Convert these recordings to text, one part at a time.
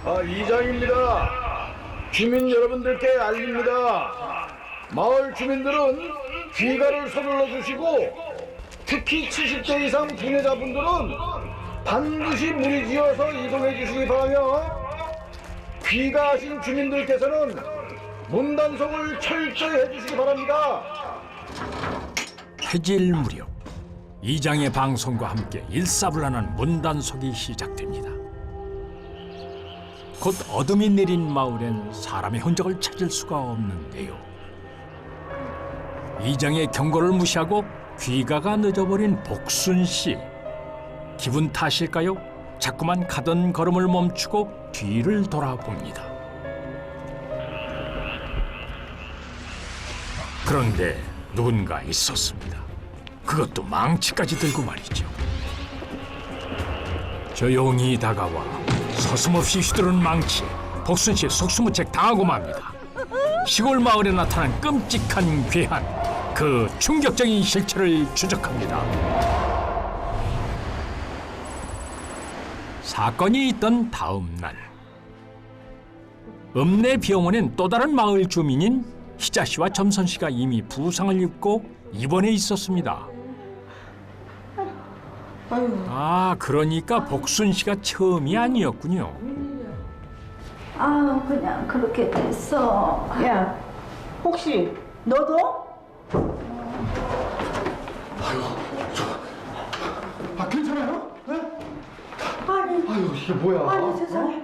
이장입니다. 주민 여러분들께 알립니다. 마을 주민들은 귀가를 서둘러 주시고 특히 70대 이상 부녀자분들은 반드시 무리지어서 이동해 주시기 바라며 귀가하신 주민들께서는 문단속을 철저히 해주시기 바랍니다. 해질 무렵 이장의 방송과 함께 일사불란한 문단속이 시작됩니다. 곧 어둠이 내린 마을엔 사람의 흔적을 찾을 수가 없는데요. 이장의 경고를 무시하고 귀가가 늦어버린 복순 씨. 기분 탓일까요? 자꾸만 가던 걸음을 멈추고 뒤를 돌아봅니다. 그런데 누군가 있었습니다. 그것도 망치까지 들고 말이죠. 조용히 다가와 서슴없이 휘두른 망치에 복순 씨 속수무책 당하고 맙니다. 시골 마을에 나타난 끔찍한 괴한, 그 충격적인 실체를 추적합니다. 사건이 있던 다음 날, 읍내 병원엔 또 다른 마을 주민인 희자 씨와 점선 씨가 이미 부상을 입고 입원해 있었습니다. 아, 그러니까 복순 씨가 처음이 아니었군요. 아, 그냥 그렇게 됐어. 야, 혹시 너도? 괜찮아요? 네? 아니, 아유, 이게 뭐야? 아니 세상에.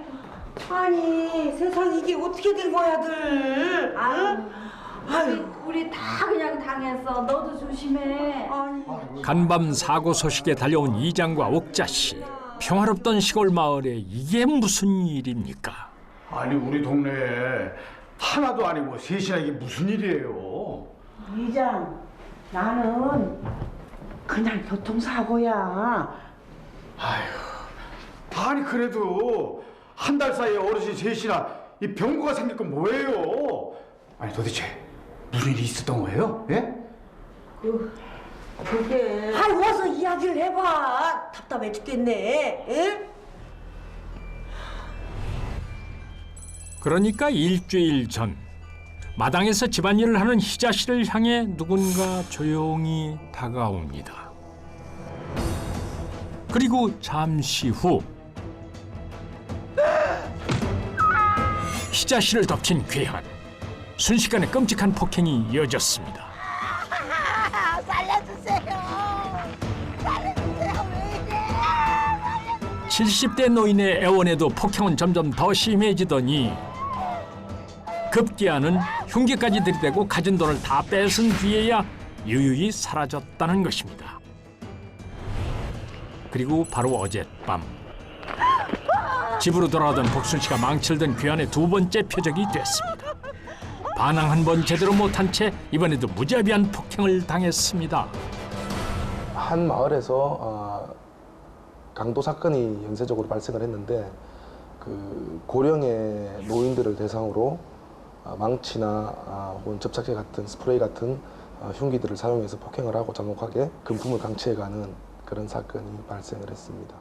아니 세상 이게 어떻게 된 거야들? 아유, 우리 다 그냥 당했어. 너도 조심해. 아니. 간밤 사고 소식에 달려온 이장과 옥자 씨. 평화롭던 시골 마을에 이게 무슨 일입니까? 아니, 우리 동네에 하나도 아니고 셋이나 이게 무슨 일이에요? 이장, 나는 그냥 교통사고야. 아니, 그래도 한 달 사이에 어르신 셋이나 이 병고가 생길 건 뭐예요? 아니, 도대체 무슨 일이 있었던 거예요? 예? 그게. 아이 어서 이야기를 해봐. 답답해 죽겠네. 응? 그러니까 일주일 전 마당에서 집안일을 하는 희자 씨를 향해 누군가 조용히 다가옵니다. 그리고 잠시 후 희자 씨를 덮친 괴한, 순식간에 끔찍한 폭행이 이어졌습니다. 살려주세요. 살려주세요. 왜 이래? 70대 노인의 애원에도 폭행은 점점 더 심해지더니 급기야는 흉기까지 들이대고 가진 돈을 다 뺏은 뒤에야 유유히 사라졌다는 것입니다. 그리고 바로 어젯밤 집으로 돌아오던 복순 씨가 망치를 든 괴한의 두 번째 표적이 됐습니다. 반항 한 번 제대로 못한 채 이번에도 무자비한 폭행을 당했습니다. 한 마을에서 강도 사건이 연쇄적으로 발생을 했는데 그 고령의 노인들을 대상으로 망치나 혹은 접착제 같은 스프레이 같은 흉기들을 사용해서 폭행을 하고 잔혹하게 금품을 강취해가는 그런 사건이 발생을 했습니다.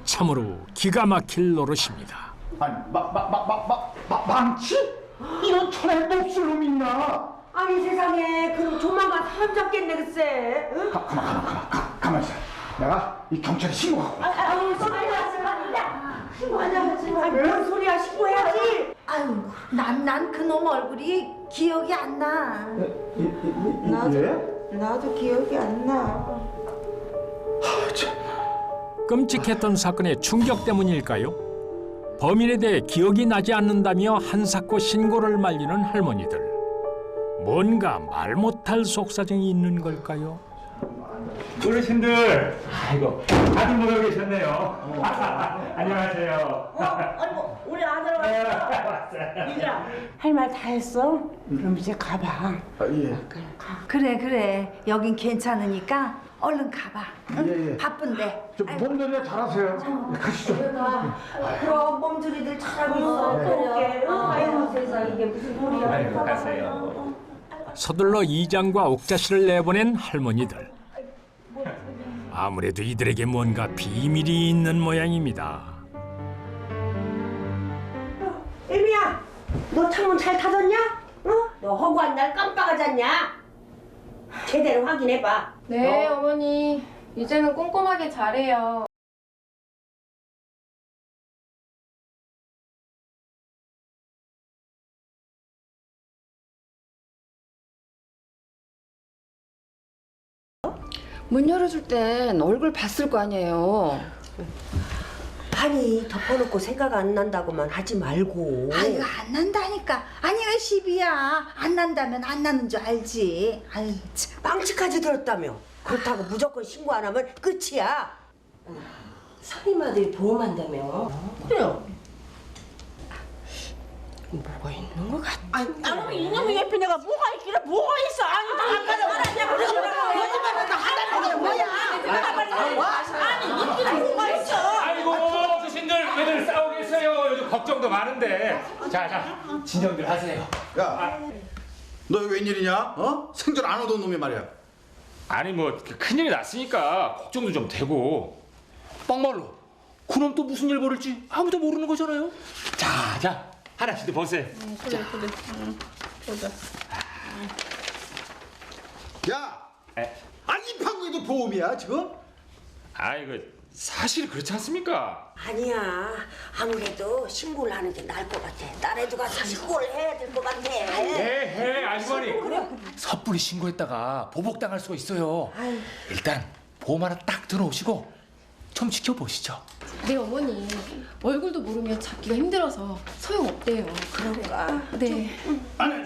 참으로 기가 막힐 노릇입니다. 아니, 망치? 이런 천하에 몹쓸 놈이 있나? 아니 세상에 그럼 조만간 사람 잡겠네 글쎄. 응? 가만히 있어. 내가 이 경찰에 신고하고. 아유 신고하지 마. 뭔 소리야 신고해야지. 아유, 난 그놈 얼굴이 기억이 안 나. 나도 기억이 안 나. 끔찍했던 사건의 충격 때문일까요? 범인에 대해 기억이 나지 않는다며 한사코 신고를 말리는 할머니들. 뭔가 말 못할 속사정이 있는 걸까요? 어르신들, 아이고 아들 모여 계셨네요. 안녕하세요. 아이고 우리 아들 왔어. 얘들아 할 말 다 했어? 그럼 이제 가봐. 예. 그래. 여긴 괜찮으니까 얼른 가봐. 응? 예. 바쁜데. 몸 관리 잘하세요. 가시죠. 그럼 몸조리들 잘하고 있어. 또 올게. 아이고 세상 이게 무슨 소리야. 아이고 가세요. 서둘러 이장과 옥자 씨를 내보낸 할머니들. 아무래도 이들에게 뭔가 비밀이 있는 모양입니다. 일미야, 너 창문 잘 닫았냐? 어? 너 허구한 날 깜빡하지 않냐? 제대로 확인해봐. 네, 어머니. 이제는 꼼꼼하게 잘해요. 문 열어줄 땐 얼굴 봤을 거 아니에요. 아니 덮어놓고 생각 안 난다고만 하지 말고. 아이고 안 난다니까. 아니 왜 시비야? 안 난다면 안 나는 줄 알지. 아유 참. 빵치까지 들었다며. 그렇다고 무조건 신고 안 하면 끝이야. 선임아들이 보험한다며. 그래요. 뭐가 있는 것 같아. 아니 이놈의 옆에 내가 뭐가 있길래 뭐가 있어. 아니 나 아까도 말했냐. 거짓말을 다 하다는 게 뭐야. 아니 있기는 뭐가 있어. 아이고 어르신들 왜들 싸우겠어요. 요즘 걱정도 많은데. 자, 진정들 하세요. 야, 너 여기 웬일이냐? 어? 생전 안 오던 놈이 말이야. 아니 뭐 큰일이 났으니까 걱정도 좀 되고. 뻥말로 그놈 또 무슨 일 벌일지 아무도 모르는 거잖아요. 자 하나씩도 보세요. 그래. 보자. 야, 에? 아니 이 방구에도 보험이야 지금? 아이고 사실 그렇지 않습니까? 아니야. 아무래도 신고를 하는 게 나을 것 같아. 딸애도 가서 신고를 해야 될 것 같아. 해 아주머니. 섣불리 신고했다가 보복당할 수가 있어요. 일단 보험 하나 딱 들어오시고 좀 지켜보시죠. 네, 어머니. 얼굴도 모르면 잡기가 힘들어서 소용없대요. 그런가? 네. 아니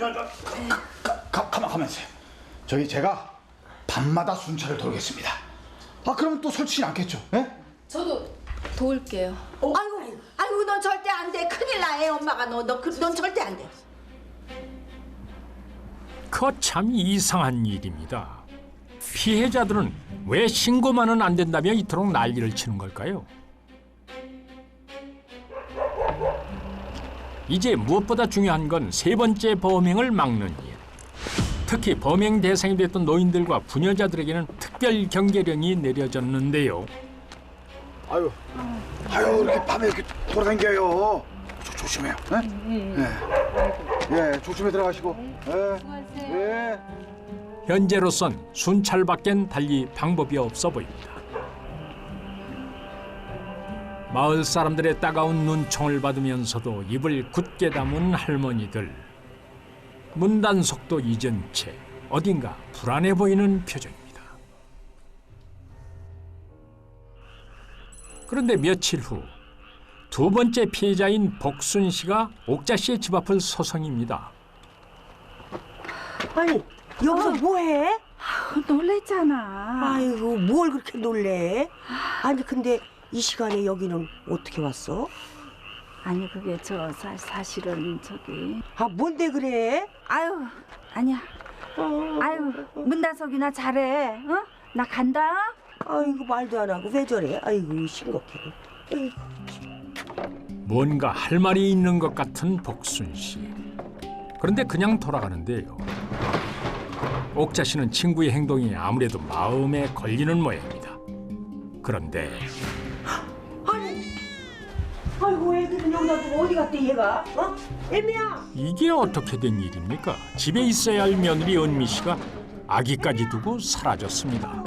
가만 있어요. 저기 제가 밤마다 순찰을 돌겠습니다. 아 그러면 또 설치지 않겠죠? 예? 저도 도울게요. 아이고 넌 절대 안 돼. 큰일 나. 애 엄마가 넌 절대 안 돼. 참 이상한 일입니다. 피해자들은 왜 신고만은 안 된다며 이토록 난리를 치는 걸까요? 이제 무엇보다 중요한 건 세 번째 범행을 막는 일. 특히 범행 대상이 됐던 노인들과 부녀자들에게는 특별 경계령이 내려졌는데요. 아유 이렇게 밤에 이렇게 돌아다녀요. 조심해요. 예, 조심히 들어가시고. 예. 현재로선 순찰밖엔 달리 방법이 없어 보입니다. 마을 사람들의 따가운 눈총을 받으면서도 입을 굳게 다문 할머니들. 문단속도 잊은 채 어딘가 불안해 보이는 표정입니다. 그런데 며칠 후 두 번째 피해자인 복순 씨가 옥자 씨의 집 앞을 서성입니다. 아니 여기서 뭐해? 놀랬잖아. 아이고 뭘 그렇게 놀래? 아니 근데 이 시간에 여기는 어떻게 왔어? 아니 그게 사실은 저기. 아 뭔데 그래? 아유 아니야. 아유 문단속이나 잘해. 어? 나 간다. 아이고 말도 안 하고 왜 저래? 아이고 심각해. 뭔가 할 말이 있는 것 같은 복순 씨. 그런데 그냥 돌아가는데요. 옥자 씨는 친구의 행동이 아무래도 마음에 걸리는 모양입니다. 그런데 아이고 애들은 여기다 두고 어디 갔대 얘가? 어? 애미야. 이게 어떻게 된 일입니까? 집에 있어야 할 며느리 은미 씨가 아기까지 두고 사라졌습니다.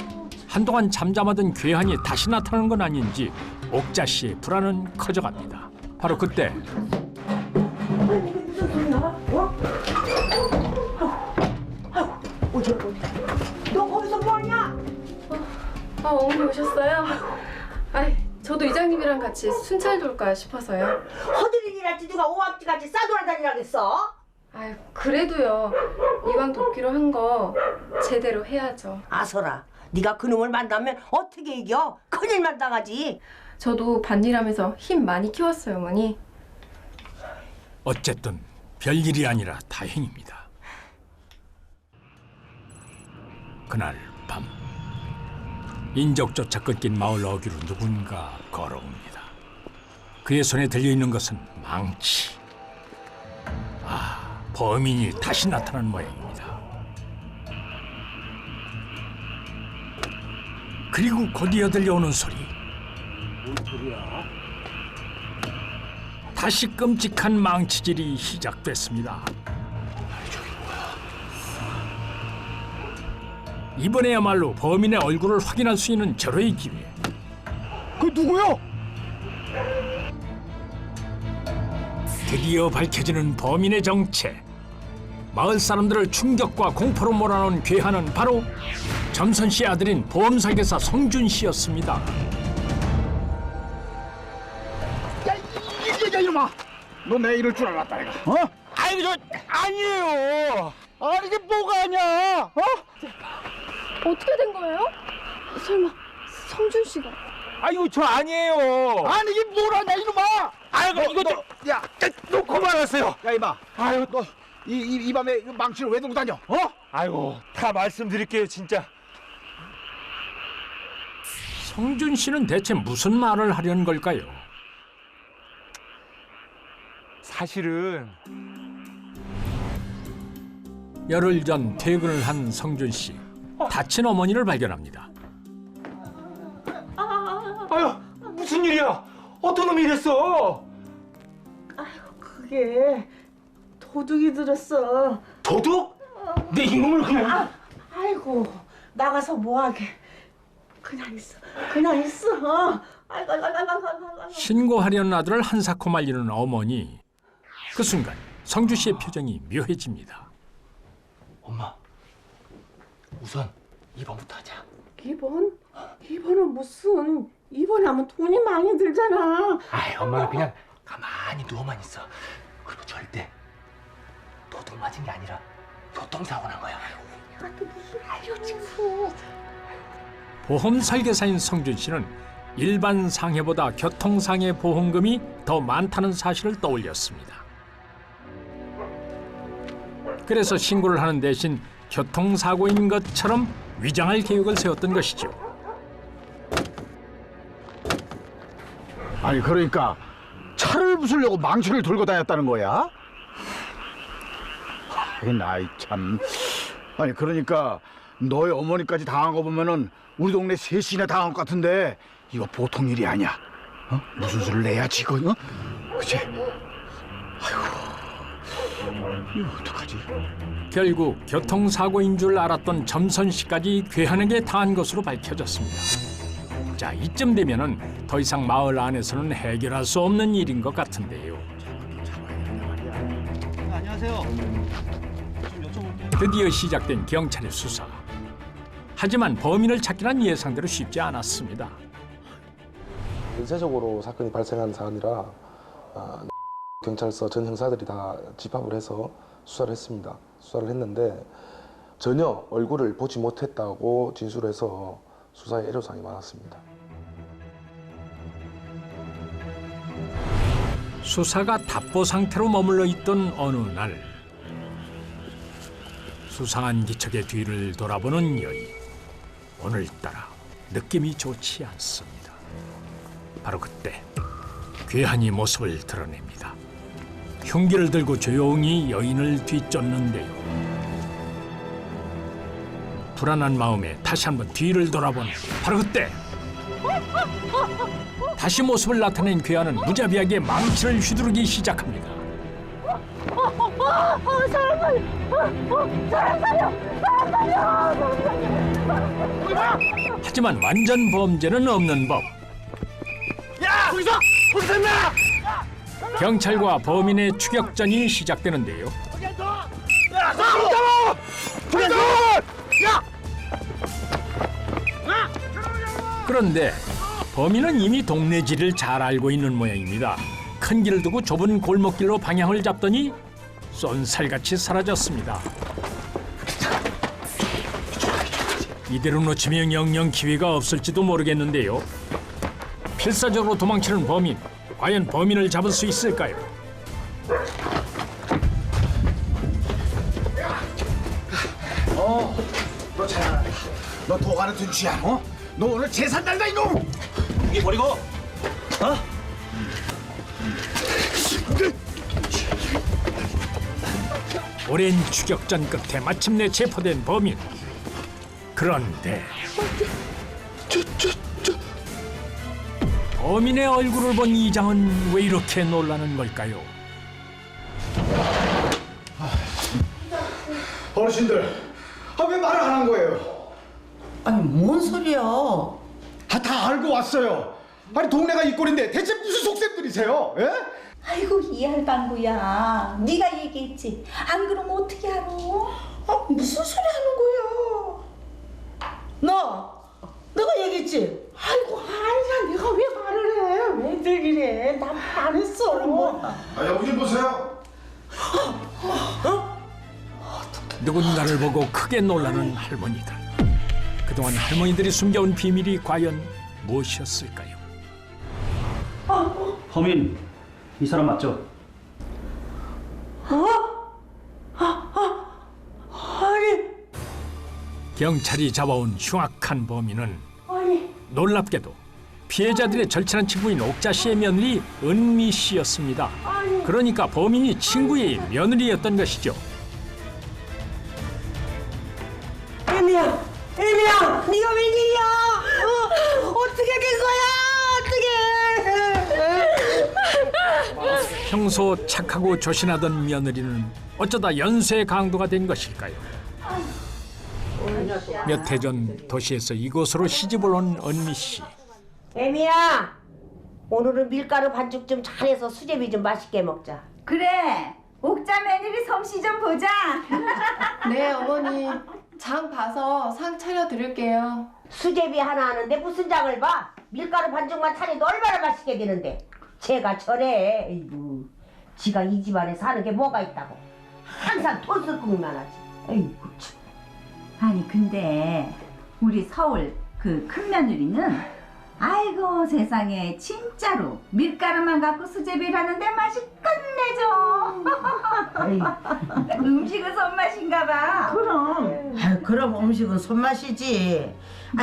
한동안 잠잠하던 괴한이 다시 나타나는 건 아닌지 옥자 씨의 불안은 커져갑니다. 바로 그때 아니 이게 무슨 소리야? 어? 어디? 너 거기서 뭐하냐? 어머니 오셨어요? 아이, 저도 이장님이랑 같이 순찰 돌까 싶어서요. 허드렛이랄지 누가 오합지같이 싸돌아다니라겠어? 아유, 그래도요. 이왕 돕기로 한 거 제대로 해야죠. 아서라, 네가 그놈을 만나면 어떻게 이겨? 큰일만 당하지. 저도 밭일하면서 힘 많이 키웠어요, 어머니. 어쨌든 별일이 아니라 다행입니다. 그날 밤 인적조차 끊긴 마을 어귀로 누군가 걸어옵니다. 그의 손에 들려있는 것은 망치. 범인이 다시 나타난 모양입니다. 그리고 곧 이어 들려오는 소리. 다시 끔찍한 망치질이 시작됐습니다. 이번에야말로 범인의 얼굴을 확인할 수 있는 절호의 기회. 그 누구요? 드디어 밝혀지는 범인의 정체. 마을 사람들을 충격과 공포로 몰아넣은 괴한은 바로 점선 씨의 아들인 보험 설계사 성준 씨였습니다. 야 이놈아, 너 내 이럴 줄 알았다 내가. 어? 아니 저 아니에요. 아니 이게 뭐가 아니야? 어? 어떻게 된 거예요? 설마 성준 씨가? 아이고 저 아니에요. 아니 이게 뭐라냐 이놈아? 아이고 이것도 야, 놓고 말았어요. 야 이봐. 아유 너 이 밤에 이 망치를 왜 들고 다녀? 어? 아이고 다 말씀드릴게요 진짜. 성준 씨는 대체 무슨 말을 하려는 걸까요? 사실은 열흘 전 퇴근을 한 성준 씨. 다친 어머니를 발견합니다. 아유 무슨 일이야? 어떤 놈이 이랬어? 그게 도둑이 들었어. 도둑? 내 이놈을 그냥. 아이고 나가서 뭐하게. 그냥 있어. 아이고. 신고하려는 아들을 한사코 말리는 어머니. 그 순간 성준 씨의 표정이 묘해집니다. 엄마 우선 2번부터 하자. 이번은 무슨? 입원하면 돈이 많이 들잖아. 아이 엄마는 그냥 가만히 누워만 있어. 그리고 절대 도둑 맞은 게 아니라 교통사고 난 거야. 내가 또 무슨 알려주고. 보험 설계사인 성준 씨는 일반 상해보다 교통상해 보험금이 더 많다는 사실을 떠올렸습니다. 그래서 신고를 하는 대신 교통사고인 것처럼 위장할 계획을 세웠던 것이죠. 아니 그러니까 차를 부수려고 망치를 들고 다녔다는 거야? 나이 참. 아니 그러니까 너희 어머니까지 당한 거 보면은 우리 동네 셋이나 당한 것 같은데 이거 보통 일이 아니야. 어? 무슨 수를 내야지 이거? 어? 그치? 아이고 이거 어떡하지? 결국 교통사고인 줄 알았던 점선 씨까지 괴한에게 당한 것으로 밝혀졌습니다. 자, 이쯤 되면은 더 이상 마을 안에서는 해결할 수 없는 일인 것 같은데요. 드디어 시작된 경찰의 수사. 하지만 범인을 찾기란 예상대로 쉽지 않았습니다. 연쇄적으로 사건이 발생한 사안이라 경찰서 전 형사들이 다 집합을 해서 수사를 했습니다. 수사를 했는데 전혀 얼굴을 보지 못했다고 진술해서 수사에 애로사항이 많았습니다. 수사가 답보 상태로 머물러 있던 어느 날 수상한 기척의 뒤를 돌아보는 여인. 오늘따라 느낌이 좋지 않습니다. 바로 그때 괴한이 모습을 드러냅니다. 흉기를 들고 조용히 여인을 뒤쫓는데요. 불안한 마음에 다시 한번 뒤를 돌아보는 바로 그때 다시 모습을 나타낸 괴한은 무자비하게 망치를 휘두르기 시작합니다. 하지만 완전 범죄는 없는 법. 야! 거기서 있나? 경찰과 범인의 추격전이 시작되는데요. 그런데 범인은 이미 동네 지리를 잘 알고 있는 모양입니다. 큰 길을 두고 좁은 골목길로 방향을 잡더니 쏜살같이 사라졌습니다. 이대로 놓치면 영영 기회가 없을지도 모르겠는데요. 필사적으로 도망치는 범인, 과연 범인을 잡을 수 있을까요? 너 잘한다. 너 도가는 둔치야. 어? 너 오늘 재산 달다 이놈. 이게 버리고 오랜 추격전 끝에 마침내 체포된 범인. 그런데 범인의 얼굴을 본 이장은 왜 이렇게 놀라는 걸까요? 어르신들, 왜 말을 안 한 거예요? 아니 뭔 소리야? 다 알고 왔어요. 아니 동네가 이 꼴인데 대체 무슨 속셈들이세요? 예? 아이고 이 알방구야. 네가 얘기했지. 안 그러면 어떻게 알아? 무슨 소리 하는 거야? 너가 얘기했지? 아이고 아니야 내가 왜 말을 해? 왜들 그래? 나 안 했어. 여기 좀 보세요. 누군가를 보고 크게 놀라는 할머니들. 그동안 할머니들이 숨겨온 비밀이 과연 무엇이었을까요? 범인 이 사람 맞죠? 아니 경찰이 잡아온 흉악한 범인은 놀랍게도 피해자들의 절친한 친구인 옥자 씨의 며느리 은미 씨였습니다. 그러니까 범인이 친구의 며느리였던 것이죠. 애미야 네가 웬일이야? 어떻게 된 거야? 어떻게? 평소 착하고 조신하던 며느리는 어쩌다 연쇄 강도가 된 것일까요? 몇 해 전 도시에서 이곳으로 시집을 온 은미 씨. 애미야, 오늘은 밀가루 반죽 좀 잘해서 수제비 좀 맛있게 먹자. 그래. 옥자 며느리 솜씨 좀 보자. 네, 어머니. 장 봐서 상 차려 드릴게요. 수제비 하나 하는데 무슨 장을 봐? 밀가루 반죽만 차려도 얼마나 맛있게 되는데. 제가 저래. 에이구, 지가 이 집안에 사는 게 뭐가 있다고. 항상 돈 쓸 꿈만 하지. 에이구 참. 아니 근데 우리 서울 그 큰며느리는 아이고 세상에 진짜로 밀가루만 갖고 수제비를 하는데 맛이 끝내줘. 음식은 손맛인가 봐. 그럼 음식은 손맛이지.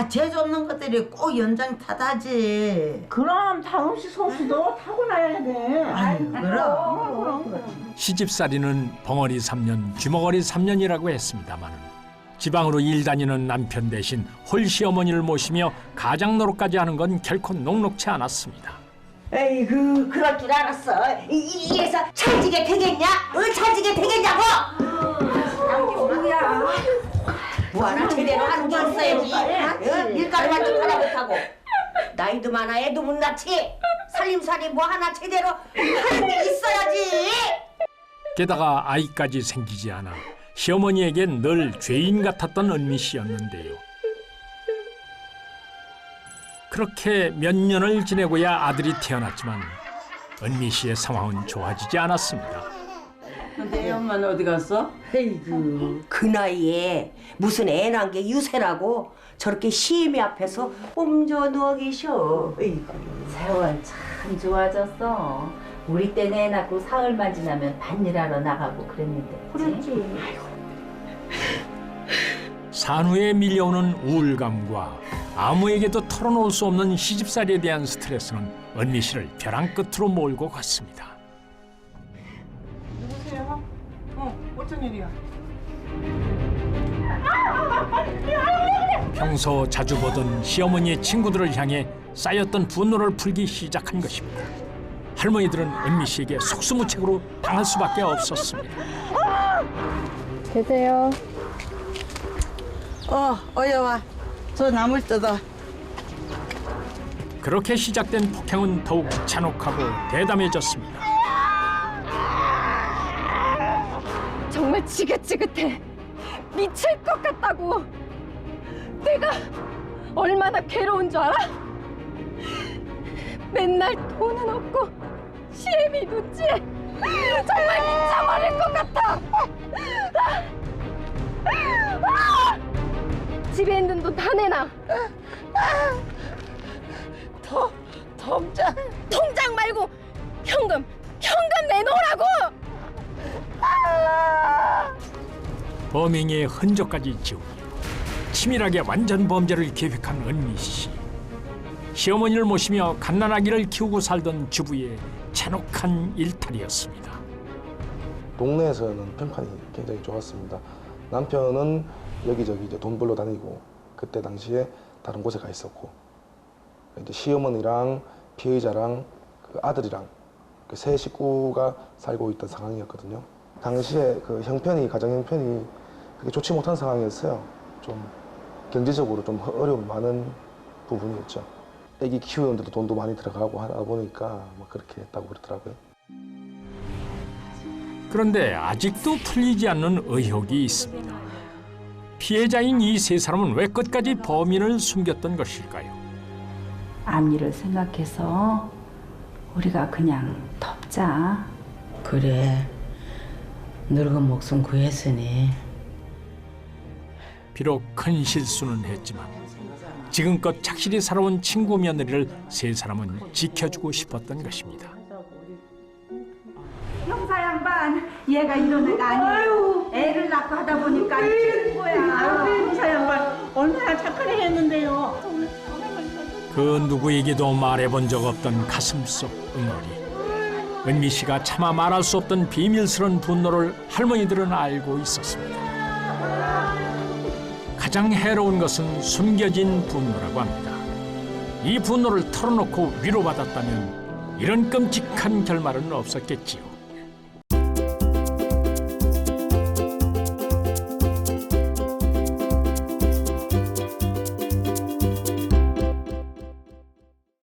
재주 없는 것들이 꼭 연장타다지. 그럼 다 음식 솜씨도 타고나야 돼. 그럼. 시집살이는 벙어리 3년, 쥐머거리 3년이라고 했습니다만 지방으로 일 다니는 남편 대신 홀시어머니를 모시며 가장 노릇까지 하는 건 결코 녹록치 않았습니다. 에이구, 그럴 줄 알았어. 이래서 찰지게 되겠냐? 찰지게 되겠냐고! 뭐야? 뭐 하나 제대로 하는 게 있어야지. 밀가루 반죽 하나 못하고. 나이도 많아 애도 못 낳지. 살림살이 뭐 하나 제대로 하는 게 있어야지. 게다가 아이까지 생기지 않아 시어머니에겐 늘 죄인 같았던 은미 씨였는데요. 그렇게 몇 년을 지내고야 아들이 태어났지만 은미 씨의 상황은 좋아지지 않았습니다. 근데 애 엄마는 어디 갔어? 에이구, 그 나이에 무슨 애 낳은 게 유세라고 저렇게 시애미 앞에서 옴져 누워 계셔. 에이구. 세월 참 좋아졌어. 우리 때는 애 낳고 사흘만 지나면 밭일하러 나가고 그랬는데. 그랬지. 산후에 밀려오는 우울감과 아무에게도 털어놓을 수 없는 시집살이에 대한 스트레스는 은미 씨를 벼랑 끝으로 몰고 갔습니다. 누구세요? 어쩐 일이야? 평소 자주 보던 시어머니의 친구들을 향해 쌓였던 분노를 풀기 시작한 것입니다. 할머니들은 은미 씨에게 속수무책으로 당할 수밖에 없었습니다. 계세요. 어여와. 저 나물 뜯어. 그렇게 시작된 폭행은 더욱 잔혹하고 대담해졌습니다. 정말 지긋지긋해. 미칠 것 같다고. 내가 얼마나 괴로운 줄 알아? 맨날 돈은 없고 시애미 누치. 정말 미쳐버릴 것 같아. 집에 있는 돈 다 내놔. 통장 말고 현금 내놓으라고. 범행의 흔적까지 지우고 치밀하게 완전 범죄를 계획한 은미 씨. 시어머니를 모시며 갓난아기를 키우고 살던 주부의 잔혹한 일탈이었습니다. 동네에서는 평판이 굉장히 좋았습니다. 남편은 여기저기 이제 돈 벌러 다니고 그때 당시에 다른 곳에 가 있었고 이제 시어머니랑 피해자랑 그 아들이랑 그 세 식구가 살고 있던 상황이었거든요. 당시에 그 형편이 가정 형편이 그렇게 좋지 못한 상황이었어요. 좀 경제적으로 좀 어려움 많은 부분이었죠. 애기 키우는데도 돈도 많이 들어가고 하다 보니까 뭐 그렇게 했다고 그러더라고요. 그런데 아직도 풀리지 않는 의혹이 있습니다. 피해자인 이 세 사람은 왜 끝까지 범인을 숨겼던 것일까요? 앞일을 생각해서 우리가 그냥 덮자. 그래. 늙은 목숨 구했으니 비록 큰 실수는 했지만 지금껏 착실히 살아온 친구 며느리를 세 사람은 지켜주고 싶었던 것입니다. 형사 양반, 얘가 이런 애가 아니에요. 애를 낳고 하다 보니까 이런 거야. 형사 양반 얼마나 착하게 했는데요. 그 누구에게도 말해본 적 없던 가슴속 응어리. 은미 씨가 차마 말할 수 없던 비밀스러운 분노를 할머니들은 알고 있었습니다. 가장 해로운 것은 숨겨진 분노라고 합니다. 이 분노를 털어놓고 위로받았다면 이런 끔찍한 결말은 없었겠지요.